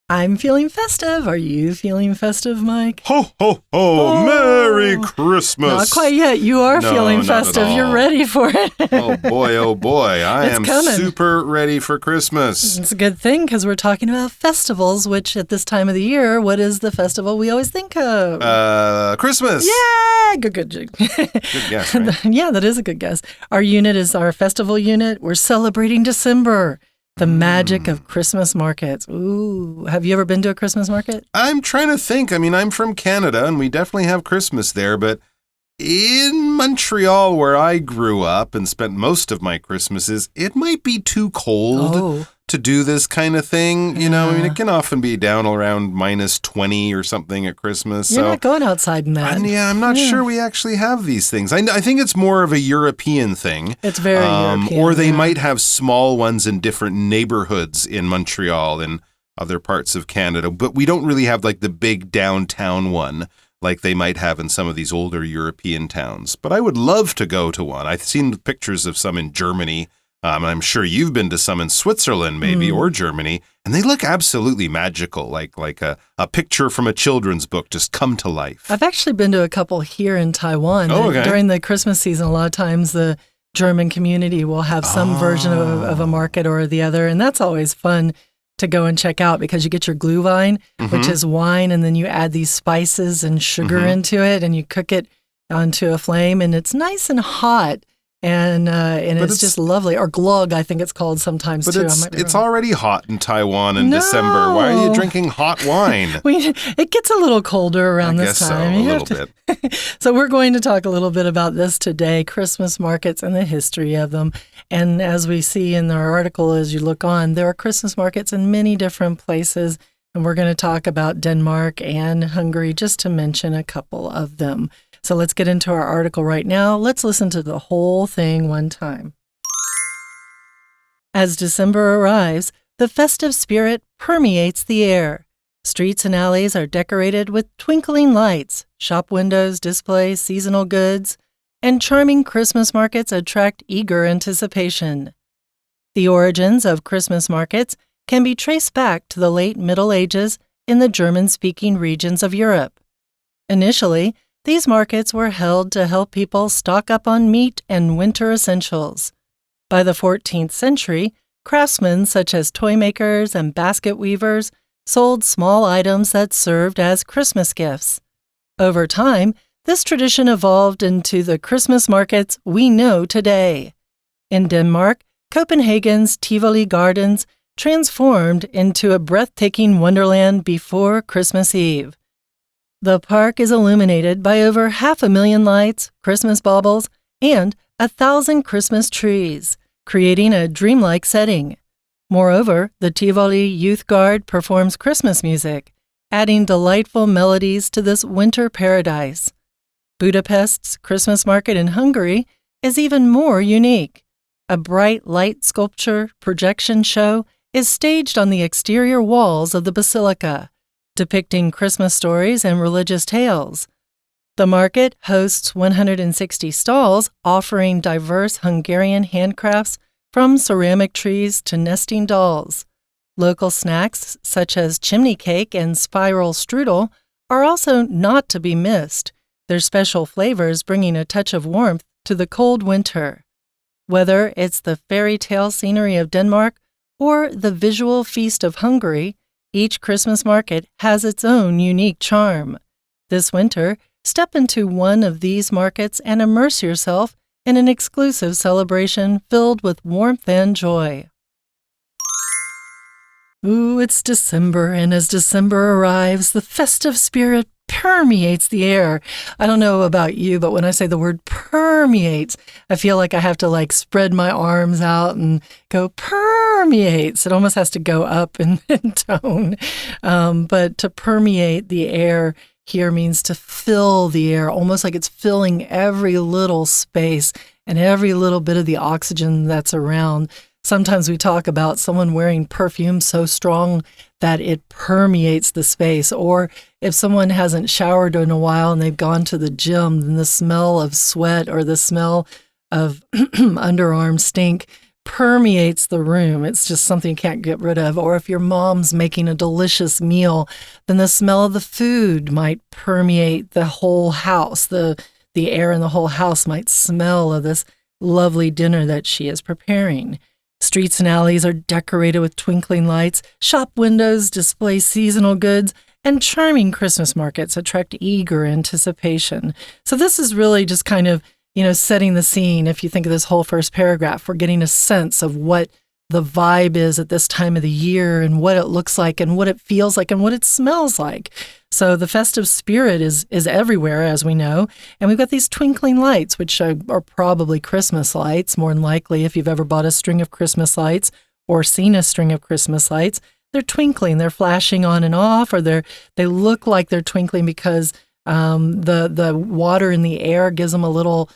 I'm feeling festive. Are you feeling festive, Mike? Ho, ho, ho. Merry Christmas. Not quite yet. You are feeling festive. You're ready for it. Oh, boy. I am super ready for Christmas. It's a good thing because we're talking about festivals, which at this time of the year, what is the festival we always think of? Christmas. Yeah, good. Good guess, right? Yeah, that is a good guess. Our unit is our festival unit. We're celebrating December. The magic of Christmas markets. Ooh, have you ever been to a Christmas market? I'm trying to think. I mean, I'm from Canada, and we definitely have Christmas there, but in Montreal, where I grew up and spent most of my Christmases, it might be too cold to do this kind of thing. You know, I mean, it can often be down around minus 20 or something at Christmas. You're not going outside in that. I'm not sure we actually have these things. I think it's more of a European thing. It's very European. Or they might have small ones in different neighborhoods in Montreal and other parts of Canada. But we don't really have like the big downtown one like they might have in some of these older European towns. But I would love to go to one. I've seen pictures of some in Germany. I'm sure you've been to some in Switzerland, maybe, or Germany, and they look absolutely magical, like a picture from a children's book just come to life. I've actually been to a couple here in Taiwan. Oh, okay. During the Christmas season, a lot of times the German community will have some version of a market or the other, and that's always fun to go and check out because you get your Glühwein, which is wine, and then you add these spices and sugar into it, and you cook it onto a flame, and it's nice and hot. And it's just lovely. Or glug, I think it's called sometimes, too. But it's already hot in Taiwan in December. Why are you drinking hot wine? It gets a little colder around this time. I guess so, a little bit. So we're going to talk a little bit about this today, Christmas markets and the history of them. And as we see in our article, as you look on, there are Christmas markets in many different places. And we're going to talk about Denmark and Hungary, just to mention a couple of them. So let's get into our article right now. Let's listen to the whole thing one time. As December arrives, the festive spirit permeates the air. Streets and alleys are decorated with twinkling lights, shop windows display seasonal goods, and charming Christmas markets attract eager anticipation. The origins of Christmas markets can be traced back to the late Middle Ages in the German-speaking regions of Europe. Initially, these markets were held to help people stock up on meat and winter essentials. By the 14th century, craftsmen such as toy makers and basket weavers sold small items that served as Christmas gifts. Over time, this tradition evolved into the Christmas markets we know today. In Denmark, Copenhagen's Tivoli Gardens transformed into a breathtaking wonderland before Christmas Eve. The park is illuminated by over 500,000 lights, Christmas baubles, and 1,000 Christmas trees, creating a dreamlike setting. Moreover, the Tivoli Youth Guard performs Christmas music, adding delightful melodies to this winter paradise. Budapest's Christmas market in Hungary is even more unique. A bright light sculpture projection show is staged on the exterior walls of the basilica, depicting Christmas stories and religious tales. The market hosts 160 stalls offering diverse Hungarian handcrafts from ceramic trees to nesting dolls. Local snacks such as chimney cake and spiral strudel are also not to be missed, their special flavors bringing a touch of warmth to the cold winter. Whether it's the fairy tale scenery of Denmark or the visual feast of Hungary, each Christmas market has its own unique charm. This winter, step into one of these markets and immerse yourself in an exclusive celebration filled with warmth and joy. Ooh, it's December, and as December arrives, the festive spirit permeates the air. I don't know about you, but when I say the word permeates, I feel like I have to spread my arms out and go permeates. It almost has to go up in tone. But to permeate the air here means to fill the air, almost like it's filling every little space and every little bit of the oxygen that's around. Sometimes we talk about someone wearing perfume so strong that it permeates the space. Or if someone hasn't showered in a while and they've gone to the gym, then the smell of sweat or the smell of underarm stink permeates the room. It's just something you can't get rid of. Or if your mom's making a delicious meal, then the smell of the food might permeate the whole house. The air in the whole house might smell of this lovely dinner that she is preparing. Streets and alleys are decorated with twinkling lights. Shop windows display seasonal goods, and charming Christmas markets attract eager anticipation. So this is really just kind of, setting the scene. If you think of this whole first paragraph, we're getting a sense of what the vibe is at this time of the year and what it looks like and what it feels like and what it smells like. So the festive spirit is everywhere, as we know. And we've got these twinkling lights, which are probably Christmas lights, more than likely if you've ever bought a string of Christmas lights or seen a string of Christmas lights. They're twinkling, they're flashing on and off, or they look like they're twinkling because the water in the air gives them a little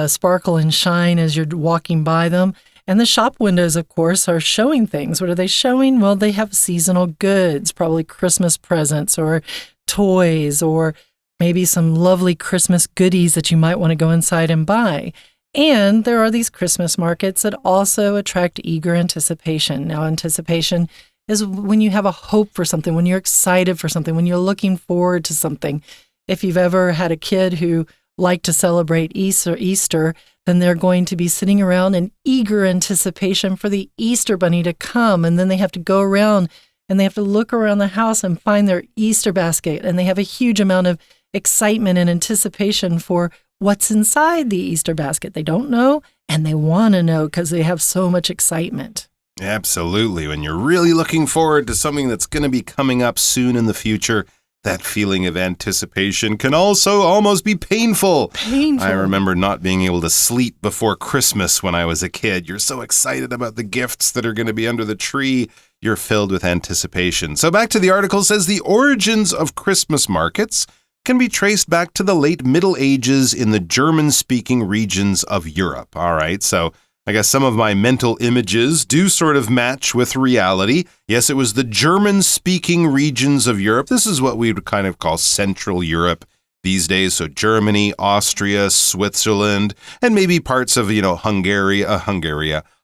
sparkle and shine as you're walking by them. And the shop windows, of course, are showing things. What are they showing? Well, they have seasonal goods, probably Christmas presents or toys, or maybe some lovely Christmas goodies that you might want to go inside and buy. And there are these Christmas markets that also attract eager anticipation. Now, anticipation is when you have a hope for something, when you're excited for something, when you're looking forward to something. If you've ever had a kid who liked to celebrate Easter, then they're going to be sitting around in eager anticipation for the Easter bunny to come. And then they have to go around and they have to look around the house and find their Easter basket. And they have a huge amount of excitement and anticipation for what's inside the Easter basket. They don't know, and they want to know because they have so much excitement. Absolutely. When you're really looking forward to something that's going to be coming up soon in the future, that feeling of anticipation can also almost be painful. I remember not being able to sleep before Christmas when I was a kid. You're so excited about the gifts that are going to be under the tree. You're filled with anticipation. So back to the article, says the origins of Christmas markets can be traced back to the late Middle Ages in the German-speaking regions of Europe. All right, so I guess some of my mental images do sort of match with reality. Yes, it was the German-speaking regions of Europe. This is what we would kind of call Central Europe these days. So Germany, Austria, Switzerland, and maybe parts of,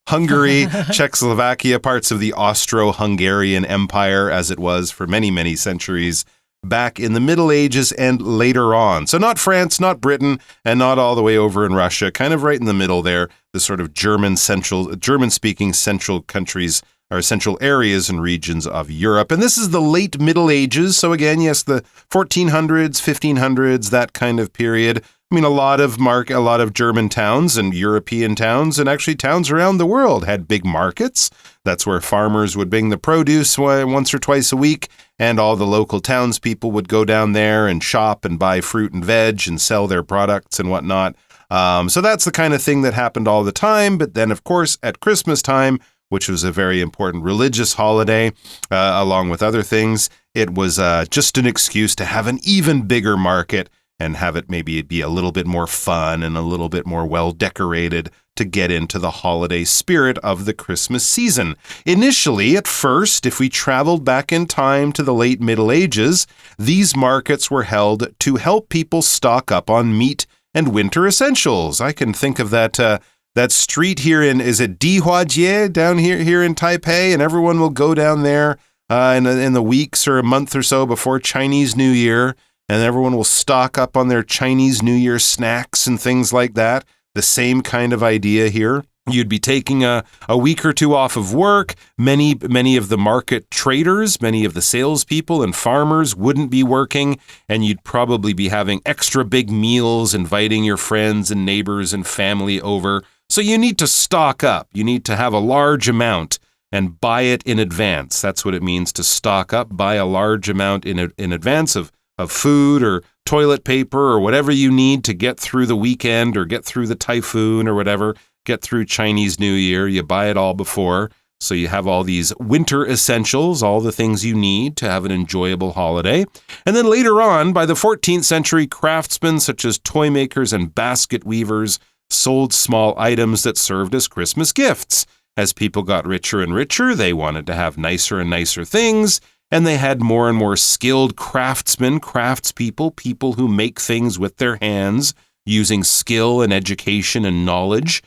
Hungary, Czechoslovakia, parts of the Austro-Hungarian Empire, as it was for many, many centuries back in the Middle Ages and later on. So not France, not Britain, and not all the way over in Russia, kind of right in the middle there, the sort of German-speaking central countries or central areas and regions of Europe. And this is the late Middle Ages. So again, yes, the 1400s, 1500s, that kind of period. I mean, a lot of German towns and European towns and actually towns around the world had big markets. That's where farmers would bring the produce once or twice a week, and all the local townspeople would go down there and shop and buy fruit and veg and sell their products and whatnot. So that's the kind of thing that happened all the time. But then, of course, at Christmas time, which was a very important religious holiday, along with other things, it was just an excuse to have an even bigger market and have it maybe be a little bit more fun and a little bit more well-decorated to get into the holiday spirit of the Christmas season. Initially, at first, if we traveled back in time to the late Middle Ages, these markets were held to help people stock up on meat and winter essentials. I can think of that street here is it Dihuajie down here in Taipei, and everyone will go down there in the weeks or a month or so before Chinese New Year, and everyone will stock up on their Chinese New Year snacks and things like that. The same kind of idea here. You'd be taking a week or two off of work. Many of the market traders, many of the salespeople and farmers wouldn't be working, and you'd probably be having extra big meals, inviting your friends and neighbors and family over. So you need to stock up. You need to have a large amount and buy it in advance. That's what it means to stock up. Buy a large amount in advance of food or toilet paper or whatever you need to get through the weekend or get through the typhoon or whatever, get through Chinese New Year. You buy it all before. So you have all these winter essentials, all the things you need to have an enjoyable holiday. And then later on, by the 14th century, craftsmen such as toy makers and basket weavers sold small items that served as Christmas gifts. As people got richer and richer, they wanted to have nicer and nicer things. And they had more and more skilled craftsmen, craftspeople, people who make things with their hands using skill and education and knowledge.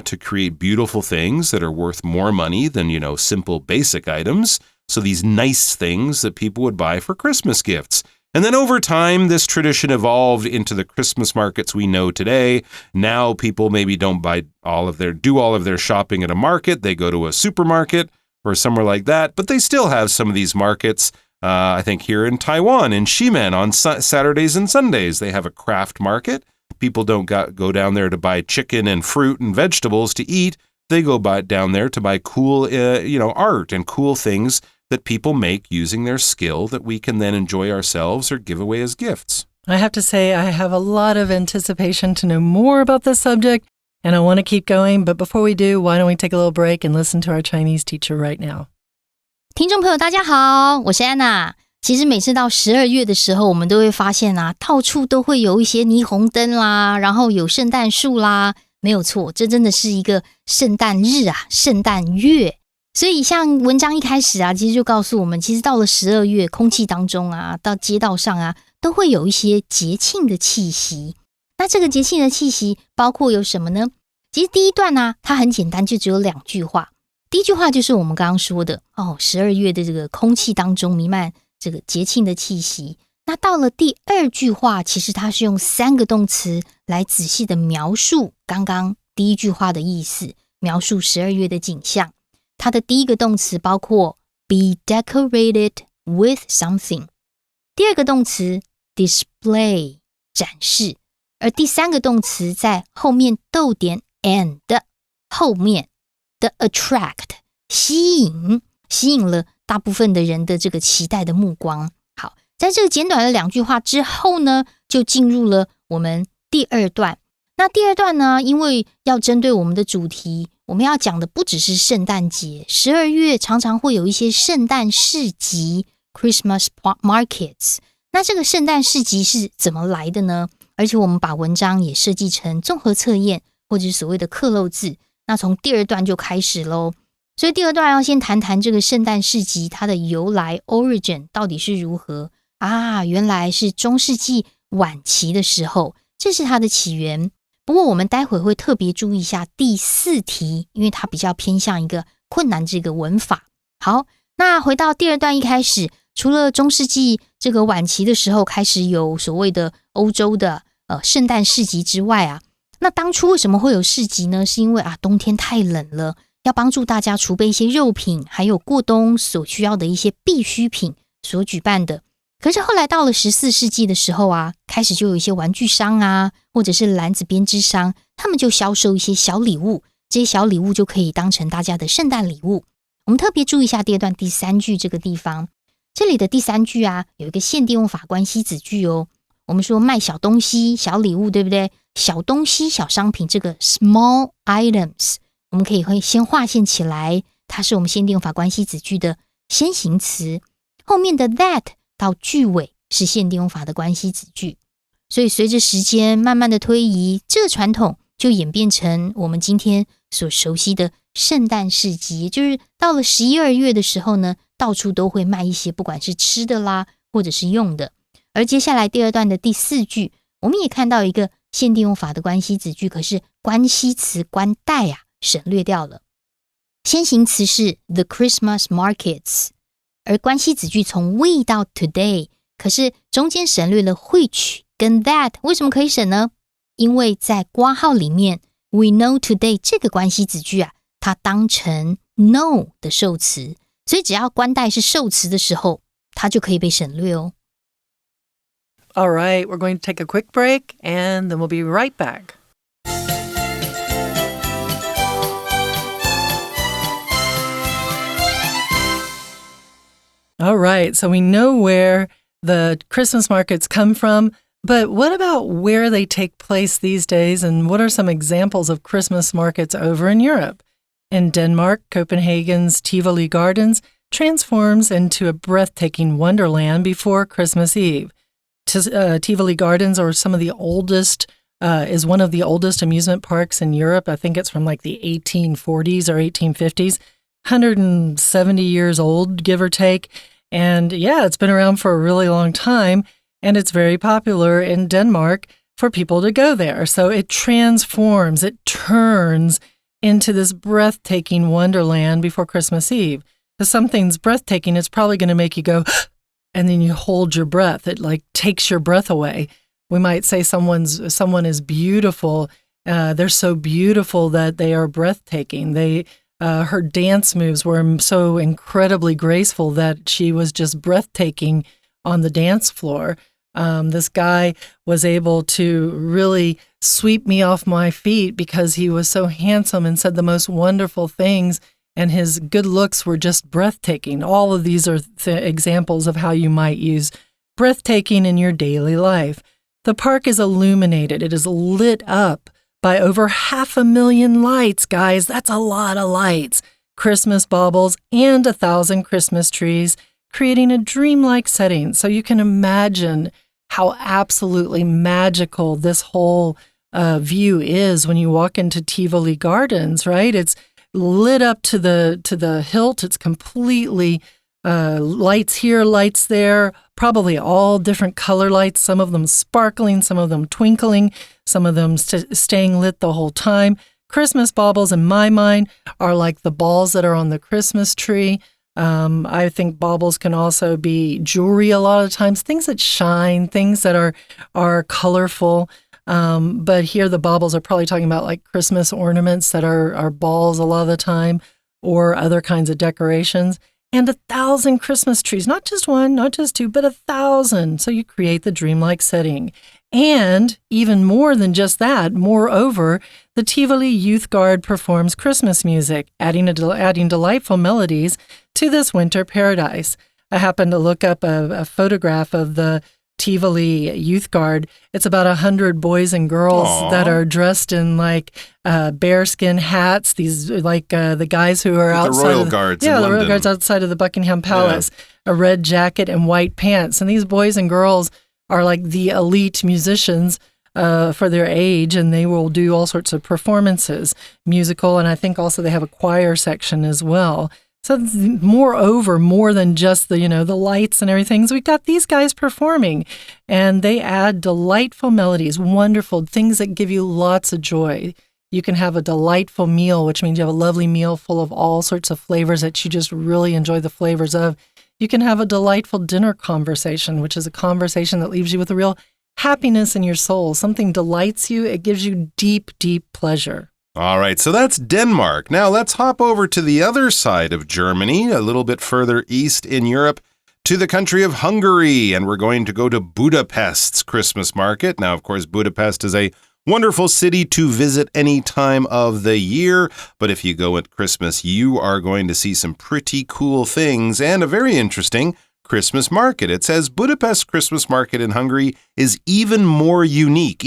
to create beautiful things that are worth more money than, simple basic items. So these nice things that people would buy for Christmas gifts. And then over time, this tradition evolved into the Christmas markets we know today. Now people maybe don't do all of their shopping at a market. They go to a supermarket or somewhere like that. But they still have some of these markets. I think here in Taiwan, in Ximen, on Saturdays and Sundays, they have a craft market. People don't go down there to buy chicken and fruit and vegetables to eat. They go down there to buy cool, art and cool things that people make using their skill that we can then enjoy ourselves or give away as gifts. I have to say, I have a lot of anticipation to know more about this subject, and I want to keep going. But before we do, why don't we take a little break and listen to our Chinese teacher right now? 听众朋友大家好，我是安娜。其实每次到12月的时候，我们都会发现啊，到处都会有一些霓虹灯啦，然后有圣诞树啦。没有错，这真的是一个圣诞日啊，圣诞月。所以像文章一开始啊，其实就告诉我们，其实到了12月，空气当中啊，到街道上啊，都会有一些节庆的气息。那这个节庆的气息包括有什么呢？其实第一段啊，它很简单，就只有2句话。第一句话就是我们刚刚说的12月的这个空气当中弥漫这个节庆的气息。那到了第2句话，其实它是用3个动词来仔细的描述刚刚第一句话的意思，描述12月的景象。它的第一个动词包括 be decorated with something， 第二个动词 display 展示，而第3个动词在后面逗点 and 后面的 attract 吸引了大部分的人的这个期待的目光。好，在这个简短的2句话之后呢，就进入了我们第2段。那第2段呢，因为要针对我们的主题，我们要讲的不只是圣诞节，12月常常会有一些圣诞市集 Christmas markets。 那这个圣诞市集是怎么来的呢？而且我们把文章也设计成综合测验或者是所谓的克漏字。那从第2段就开始咯。所以第2段要先谈谈这个圣诞市集它的由来 origin 到底是如何啊？原来是中世纪晚期的时候，这是它的起源。不过我们待会会特别注意一下第4题，因为它比较偏向一个困难这个文法。好，那回到第2段一开始，除了中世纪这个晚期的时候开始有所谓的欧洲的圣诞市集之外啊，那当初为什么会有市集呢？是因为冬天太冷了，要帮助大家储备一些肉品，还有过冬所需要的一些必需品所举办的。可是后来到了14世纪的时候啊，开始就有一些玩具商啊，或者是篮子编织商，他们就销售一些小礼物，这些小礼物就可以当成大家的圣诞礼物。我们特别注意一下第2段第3句这个地方，这里的第3句啊，有一个限定用法关系子句哦。我们说卖小东西、小礼物，对不对？小东西、小商品，这个 small items， 我们可以先划线起来，它是我们限定用法关系子句的先行词，后面的 that到句尾是限定用法的关系子句。所以随着时间慢慢的推移，这个传统就演变成我们今天所熟悉的圣诞市集，就是到了11、12月的时候呢，到处都会卖一些不管是吃的啦，或者是用的。而接下来第2段的第4句，我们也看到一个限定用法的关系子句，可是关系词关带省略掉了。先行词是 the Christmas markets， 而关系子句从 we 到 today， 可是中间省略了 which 跟 that， 为什么可以省呢？因为在括号里面 we know today 这个关系子句它当成 know 的受词，所以只要关带是受词的时候，它就可以被省略哦。All right, we're going to take a quick break, and then we'll be right back. All right, so we know where the Christmas markets come from, but what about where they take place these days, and what are some examples of Christmas markets over in Europe? In Denmark, Copenhagen's Tivoli Gardens transforms into a breathtaking wonderland before Christmas Eve. Tivoli Gardens are some of the oldest, is one of the oldest amusement parks in Europe. I think it's from like the 1840s or 1850s, 170 years old, give or take. And yeah, it's been around for a really long time, and it's very popular in Denmark for people to go there. So it transforms, it turns into this breathtaking wonderland before Christmas Eve. If something's breathtaking, it's probably going to make you go, and then you hold your breath. It like takes your breath away. We might say someone is beautiful. They're so beautiful that they are breathtaking. Her dance moves were so incredibly graceful that she was just breathtaking on the dance floor. This guy was able to really sweep me off my feet because he was so handsome and said the most wonderful things, and his good looks were just breathtaking. All of these are examples of how you might use breathtaking in your daily life. The park is illuminated. It is lit up by over 500,000 lights, guys. That's a lot of lights. Christmas baubles and 1,000 Christmas trees, creating a dreamlike setting. So you can imagine how absolutely magical this whole view is when you walk into Tivoli Gardens, right? It's lit up to the hilt. It's completely lights here, lights there, probably all different color lights, some of them sparkling, some of them twinkling, some of them staying lit the whole time. Christmas baubles, in my mind, are like the balls that are on the Christmas tree. I think baubles can also be jewelry a lot of times, things that shine, things that are colorful. But here the baubles are probably talking about like Christmas ornaments that are balls a lot of the time, or other kinds of decorations. And 1,000 Christmas trees, not just one, not just two, but 1,000. So you create the dreamlike setting. And even more than just that, moreover, the Tivoli Youth Guard performs Christmas music, adding delightful melodies to this winter paradise. I happened to look up a photograph of the Tivoli Youth Guard. It's about 100 boys and girls that are dressed in like bearskin hats. These like the guys who are outside the Royal Guards. Yeah, in the London. Royal Guards outside of the Buckingham Palace. Yeah. A red jacket and white pants. And these boys and girls are like the elite musicians for their age, and they will do all sorts of performances, musical, and I think also they have a choir section as well. So moreover, more than just the lights and everything, so we've got these guys performing, and they add delightful melodies, wonderful things that give you lots of joy. You can have a delightful meal, which means you have a lovely meal full of all sorts of flavors that you just really enjoy the flavors of. You can have a delightful dinner conversation, which is a conversation that leaves you with a real happiness in your soul. Something delights you. It gives you deep, deep pleasure. All right, so that's Denmark. Now let's hop over to the other side of Germany, a little bit further east in Europe, to the country of Hungary. And we're going to go to Budapest's Christmas market. Now, of course, Budapest is a wonderful city to visit any time of the year. But if you go at Christmas, you are going to see some pretty cool things and a very interesting Christmas market. It says Budapest Christmas market in Hungary is even more unique,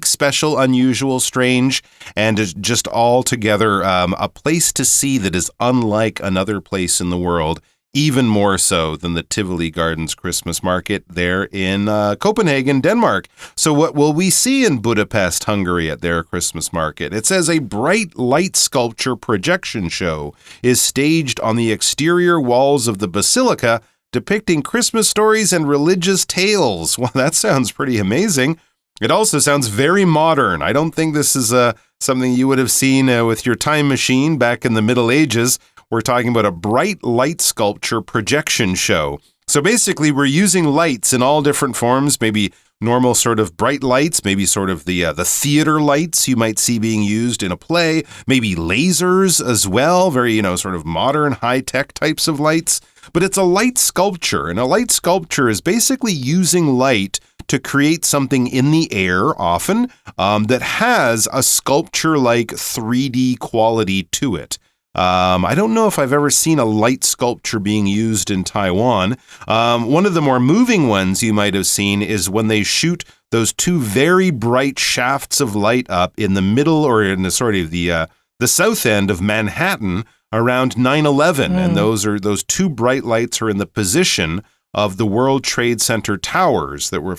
special, unusual, strange, and just altogether a place to see that is unlike another place in the world, even more so than the Tivoli Gardens Christmas market there in Copenhagen, Denmark. So what will we see in Budapest, Hungary at their Christmas market? It says a bright light sculpture projection show is staged on the exterior walls of the basilica, depicting Christmas stories and religious tales. Well, that sounds pretty amazing. It also sounds very modern. I don't think this is something you would have seen with your time machine back in the Middle Ages. We're talking about a bright light sculpture projection show. So basically, we're using lights in all different forms, maybe normal sort of bright lights, maybe sort of the theater lights you might see being used in a play, maybe lasers as well, very, sort of modern, high-tech types of lights. But it's a light sculpture, and a light sculpture is basically using light to create something in the air, often, that has a sculpture-like 3D quality to it. I don't know if I've ever seen a light sculpture being used in Taiwan. One of the more moving ones you might have seen is when they shoot those two very bright shafts of light up in the middle, or in the south end of Manhattan around 9/11. And those two bright lights are in the position of the World Trade Center towers that were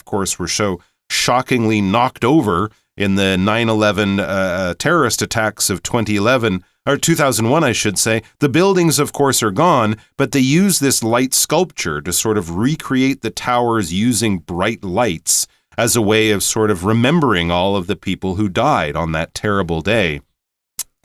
so shockingly knocked over in the 9/11 terrorist attacks of 2011. Or 2001, I should say. The buildings, of course, are gone, but they use this light sculpture to sort of recreate the towers using bright lights as a way of sort of remembering all of the people who died on that terrible day.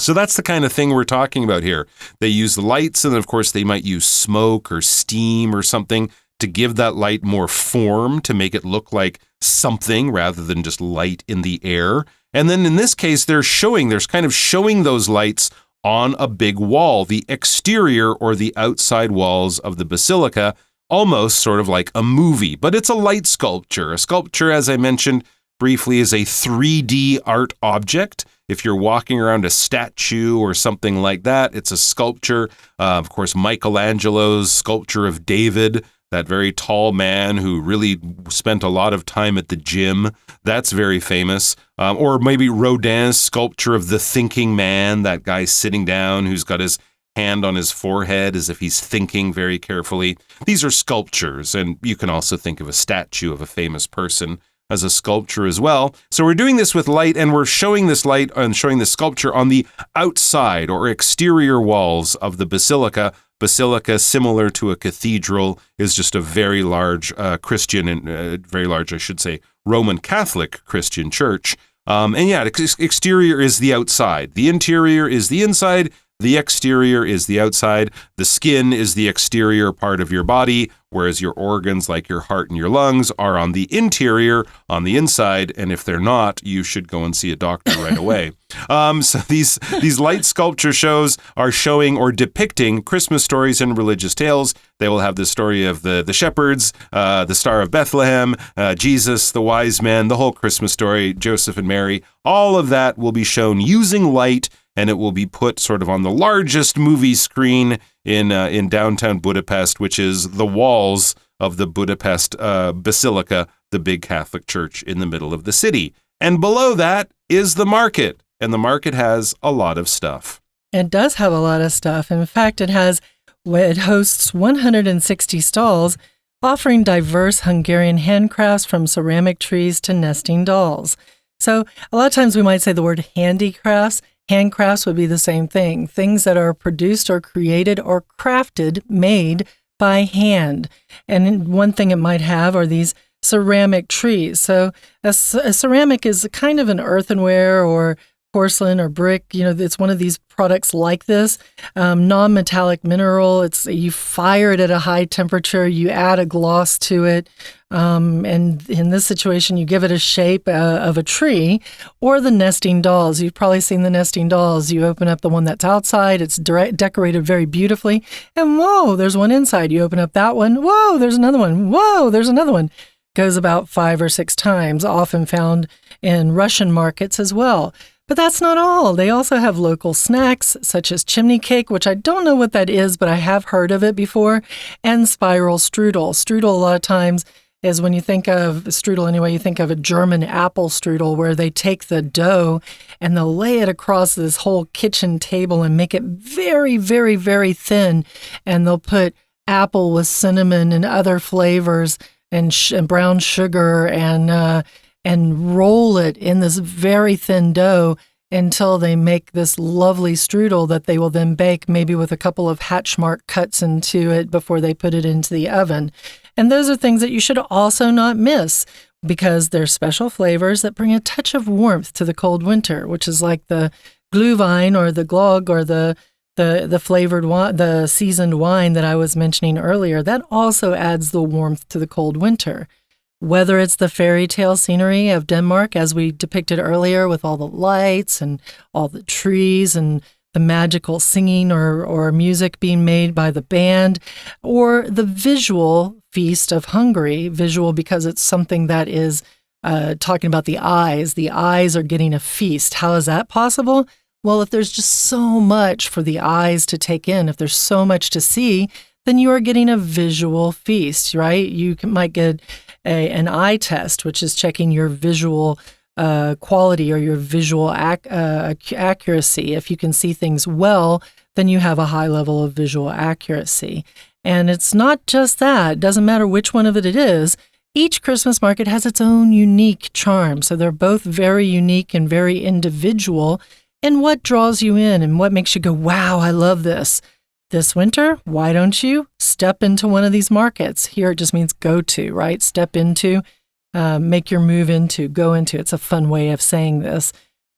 So that's the kind of thing we're talking about here. They use lights, and of course they might use smoke or steam or something to give that light more form, to make it look like something rather than just light in the air. And then in this case, they're showing those lights on a big wall, the exterior or the outside walls of the basilica, almost sort of like a movie. But it's a light sculpture. A sculpture, as I mentioned briefly, is a 3D art object. If you're walking around a statue or something like that, it's a sculpture. Of course, Michelangelo's sculpture of David, that very tall man who really spent a lot of time at the gym, that's very famous. Or maybe Rodin's sculpture of the thinking man, that guy sitting down who's got his hand on his forehead as if he's thinking very carefully. These are sculptures, and you can also think of a statue of a famous person as a sculpture as well. So we're doing this with light, and we're showing this light and showing this sculpture on the outside or exterior walls of the basilica. Basilica, similar to a cathedral, is just a very large Christian and very large, I should say, Roman Catholic Christian church. The exterior is the outside. The interior is the inside. The exterior is the outside. The skin is the exterior part of your body, whereas your organs like your heart and your lungs are on the interior, on the inside. And if they're not, you should go and see a doctor right away. So these light sculpture shows are showing or depicting Christmas stories and religious tales. They will have the story of the shepherds, the Star of Bethlehem, Jesus, the wise men, the whole Christmas story, Joseph and Mary. All of that will be shown using light, and it will be put sort of on the largest movie screen in downtown Budapest, which is the walls of the Budapest Basilica, the big Catholic church in the middle of the city. And below that is the market, and the market has a lot of stuff. It does have a lot of stuff. In fact, it hosts 160 stalls offering diverse Hungarian handcrafts from ceramic trees to nesting dolls. So a lot of times we might say the word handicrafts. Handcrafts would be the same thing, things that are produced or created or crafted, made by hand. And one thing it might have are these ceramic trees. So a ceramic is kind of an earthenware or porcelain or brick. It's one of these products like this, non-metallic mineral. You fire it at a high temperature, you add a gloss to it, and in this situation, you give it a shape of a tree, or the nesting dolls. You've probably seen the nesting dolls. You open up the one that's outside, it's decorated very beautifully, and whoa, there's one inside. You open up that one, whoa, there's another one, whoa, there's another one. Goes about 5 or 6 times, often found in Russian markets as well. But that's not all. They also have local snacks, such as chimney cake, which I don't know what that is, but I have heard of it before, and spiral strudel. Strudel, a lot of times, is when you think of strudel anyway, you think of a German apple strudel, where they take the dough and they'll lay it across this whole kitchen table and make it very, very, very thin. And they'll put apple with cinnamon and other flavors and brown sugar and roll it in this very thin dough until they make this lovely strudel that they will then bake, maybe with a couple of hatch mark cuts into it before they put it into the oven. And those are things that you should also not miss, because they're special flavors that bring a touch of warmth to the cold winter, which is like the glühwein or the glögg or the flavored wine, the seasoned wine that I was mentioning earlier. That also adds the warmth to the cold winter. Whether it's the fairy tale scenery of Denmark, as we depicted earlier, with all the lights and all the trees and the magical singing or music being made by the band, or the visual feast of Hungary, visual because it's something that is talking about the eyes. The eyes are getting a feast. How is that possible? Well, if there's just so much for the eyes to take in, if there's so much to see, then you are getting a visual feast, right? You might get an eye test, which is checking your visual quality or your visual accuracy. If you can see things well, then you have a high level of visual accuracy. And it's not just that. It doesn't matter which one of it is. Each Christmas market has its own unique charm. So they're both very unique and very individual in what draws you in and what makes you go, wow, I love this. This winter, why don't you step into one of these markets? Here it just means go to, right? Step into, make your move into, go into. It's a fun way of saying this.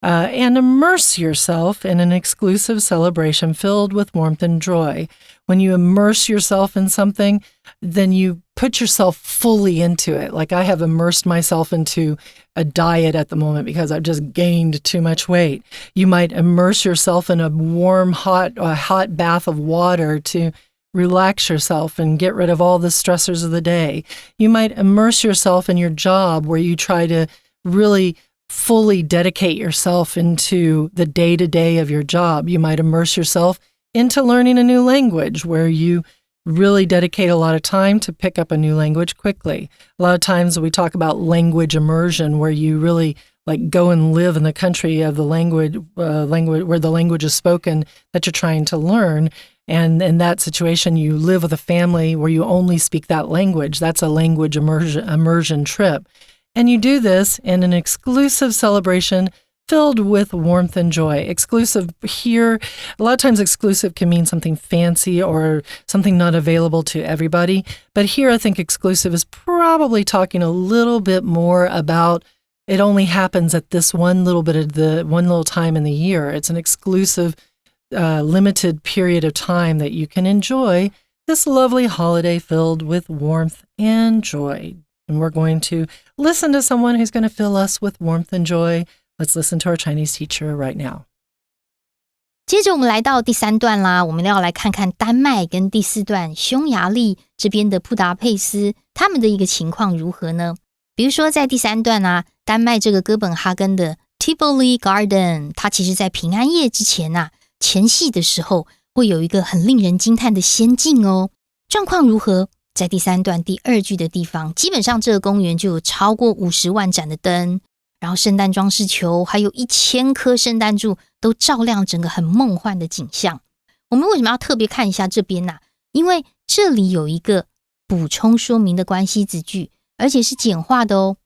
and immerse yourself in an exclusive celebration filled with warmth and joy. When you immerse yourself in something, then you put yourself fully into it. Like I have immersed myself into a diet at the moment because I've just gained too much weight. You might immerse yourself in a warm, hot bath of water to relax yourself and get rid of all the stressors of the day. You might immerse yourself in your job where you try to really fully dedicate yourself into the day-to-day of your job. You might immerse yourself into learning a new language where you really dedicate a lot of time to pick up a new language quickly. A lot of times we talk about language immersion where you really like go and live in the country of the language where the language is spoken that you're trying to learn. And in that situation, you live with a family where you only speak that language. That's a language immersion trip. And you do this in an exclusive celebration filled with warmth and joy. Exclusive here, a lot of times exclusive can mean something fancy or something not available to everybody. But here I think exclusive is probably talking a little bit more about it only happens at this one little time in the year. It's an exclusive, limited period of time that you can enjoy this lovely holiday filled with warmth and joy. And we're going to listen to someone who's going to fill us with warmth and joy. Let's listen to our Chinese teacher right now. 接着我们来到第3段啦，我们要来看看丹麦跟第4段匈牙利这边的布达佩斯他们的一个情况如何呢？比如说在第3段啊，丹麦这个哥本哈根的 Tivoli Garden， 它其实在平安夜之前啊，前戏的时候会有一个很令人惊叹的仙境哦。状况如何？在第3段第2句的地方，基本上这个公园就有超过50万盏的灯，然后圣诞装饰球还有1000棵圣诞树都照亮整个很梦幻的景象。我们为什么要特别看一下这边啊？因为这里有一个补充说明的关系子句，而且是简化的哦。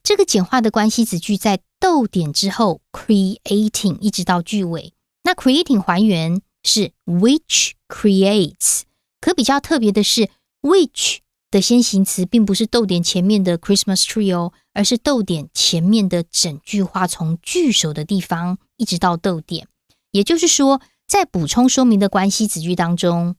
这个简化的关系子句在逗点之后 creating 一直到句尾，那 creating 还原是 which creates， 可比较特别的是which 的先行词并不是逗点前面的 Christmas tree 哦，而是逗点前面的整句话从句首的地方一直到逗点。也就是说，在补充说明的关系子句当中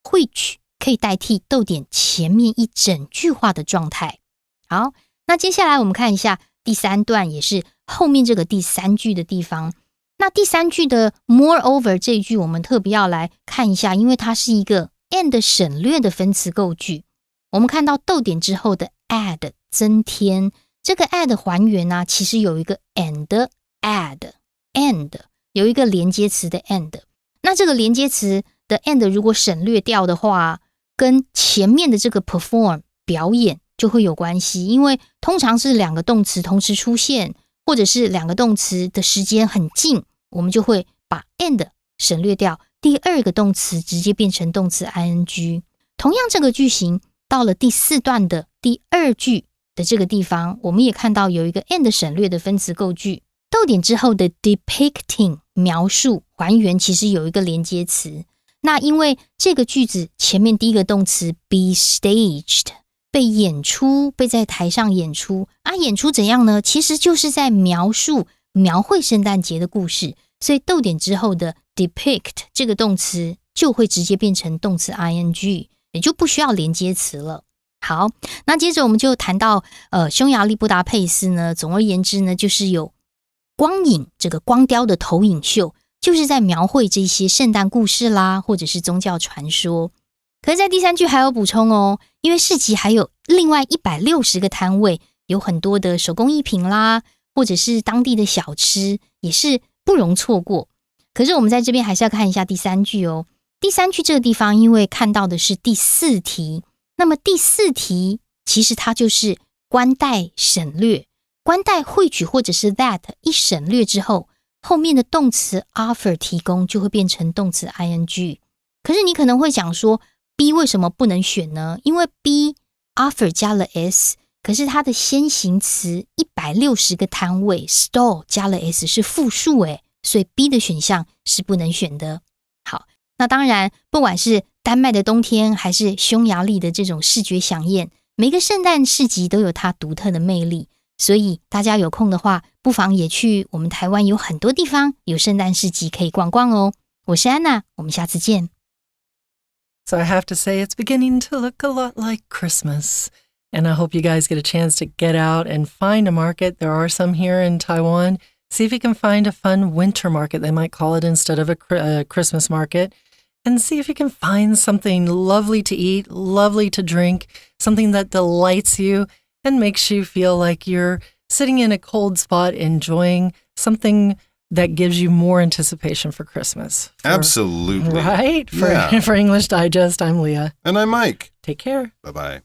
which 可以代替逗点前面一整句话的状态。好，那接下来我们看一下第3段，也是后面这个第3句的地方。那第3句的 moreover 这一句我们特别要来看一下，因为它是一个and 省略的分词构句。我们看到逗点之后的 add 增添，这个 add 还原啊，其实有一个 and add 有一个连接词的 and， 那这个连接词的 and 如果省略掉的话，跟前面的这个 perform 表演就会有关系，因为通常是2个动词同时出现，或者是2个动词的时间很近，我们就会把 and 省略掉，第2个动词直接变成动词 ing。 同样这个句型到了第4段的第2句的这个地方，我们也看到有一个 and 省略的分词构句，逗点之后的 depicting 描述还原其实有一个连接词。那因为这个句子前面第一个动词 be staged 被演出，被在台上演出啊，演出怎样呢？其实就是在描绘圣诞节的故事，所以逗点之后的 depict 这个动词就会直接变成动词 ing， 也就不需要连接词了。好，那接着我们就谈到匈牙利布达佩斯呢，总而言之呢，就是有光影，这个光雕的投影秀，就是在描绘这些圣诞故事啦，或者是宗教传说。可是在第3句还有补充哦，因为市集还有另外160个摊位，有很多的手工艺品啦，或者是当地的小吃，也是不容错过。可是我们在这边还是要看一下第3句哦。第3句这个地方，因为看到的是第4题，那么第4题其实它就是关带省略，关带汇取或者是 that 一省略之后，后面的动词 offer 提供就会变成动词 ing。 可是你可能会讲说 B 为什么不能选呢？因为 B offer 加了 s， 可是它的先行词160个摊位 stall 加了 s 是复数诶，所以 B 的选项是不能选的。好，那当然不管是丹麦的冬天还是匈牙利的这种视觉飨宴，每个圣诞市集都有它独特的魅力。所以大家有空的话，不妨也去我们台湾有很多地方有圣诞市集可以逛逛哦。我是安娜，我们下次见。So I have to say it's beginning to look a lot like Christmas. And I hope you guys get a chance to get out and find a market. There are some here in Taiwan. See if you can find a fun winter market, they might call it, instead of a Christmas market. And see if you can find something lovely to eat, lovely to drink, something that delights you and makes you feel like you're sitting in a cold spot enjoying something that gives you more anticipation for Christmas. Absolutely. Right? Yeah. For English Digest, I'm Leah. And I'm Mike. Take care. Bye-bye.